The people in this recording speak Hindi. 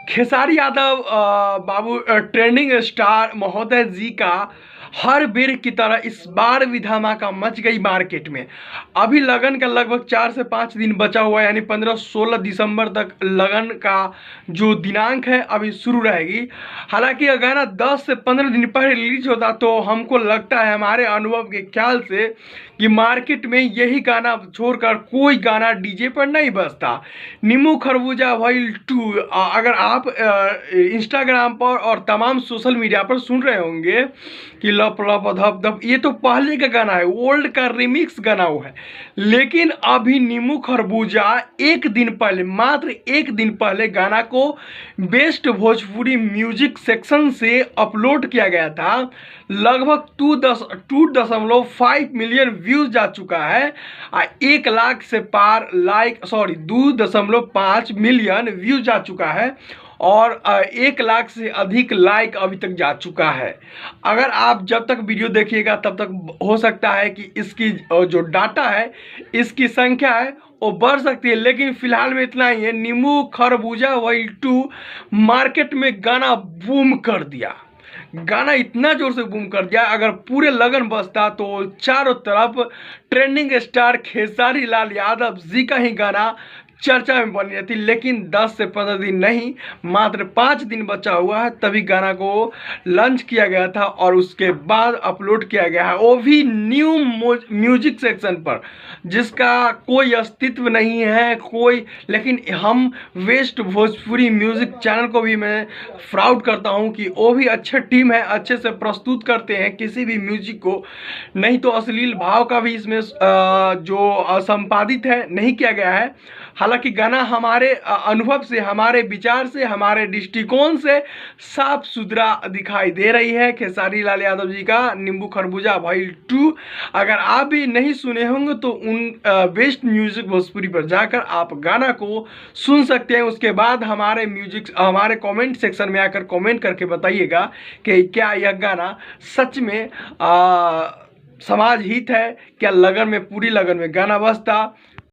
खेसारी यादव बाबू ट्रेंडिंग स्टार महोदय जी का हर बेर की तरह इस बार भी धमाका मच गई मार्केट में। अभी लगन का लगभग 4 से 5 दिन बचा हुआ है, यानी 15-16 दिसंबर तक लगन का जो दिनांक है अभी शुरू रहेगी। हालांकि अगर गाना 10 से 15 दिन पहले रिलीज होता तो हमको लगता है, हमारे अनुभव के ख्याल से, कि मार्केट में यही गाना छोड़कर कोई गाना डीजे पर नहीं बजता। नींबू खरबूजा भाई 2 अगर आप इंस्टाग्राम पर और तमाम सोशल मीडिया पर सुन रहे होंगे कि लप लप धप धप, ये तो पहले का गाना है, ओल्ड का रिमिक्स गाना वो है। लेकिन अभी नींबू खरबूजा एक दिन पहले, मात्र एक दिन पहले गाना को बेस्ट भोजपुरी म्यूजिक सेक्शन से अपलोड किया गया था। लगभग 2.5 मिलियन व्यूज जा चुका है। 1 लाख से पार लाइक, सॉरी 2.5 मिलियन व्यूज जा चुका है और 1 लाख से अधिक लाइक अभी तक जा चुका है। अगर आप जब तक वीडियो देखिएगा तब तक हो सकता है कि इसकी जो डाटा है, इसकी संख्या है वो बढ़ सकती है, लेकिन फिलहाल में इतना ही है। नींबू खरबूजा वही 2 मार्केट में गाना बूम कर दिया। गाना इतना जोर से बूम कर दिया, अगर पूरे लगन बजता तो चारों तरफ ट्रेंडिंग स्टार खेसारी लाल यादव जी का ही गाना चर्चा में बनी रहती। लेकिन 10 से 15 दिन नहीं, मात्र 5 दिन बचा हुआ है, तभी गाना को लॉन्च किया गया था और उसके बाद अपलोड किया गया है, वो भी न्यू म्यूजिक सेक्शन पर, जिसका कोई अस्तित्व नहीं है कोई। लेकिन हम वेस्ट भोजपुरी म्यूजिक चैनल को भी मैं प्राउड करता हूं कि वो भी अच्छे टीम है, अच्छे से प्रस्तुत करते हैं किसी भी म्यूजिक को। नहीं तो अश्लील भाव का भी इसमें जो संपादित है नहीं किया गया है। हालांकि गाना हमारे अनुभव से, हमारे विचार से, हमारे दृष्टिकोण से साफ सुथरा दिखाई दे रही है खेसारी लाल यादव जी का नींबू खरबूजा भाई 2। अगर आप भी नहीं सुने होंगे तो उन बेस्ट म्यूजिक भोजपुरी पर जाकर आप गाना को सुन सकते हैं। उसके बाद हमारे कमेंट सेक्शन में आकर कमेंट करके बताइएगा कि क्या यह गाना सच में समाज हित है, क्या लगन में, पूरी लगन में गाना बजता।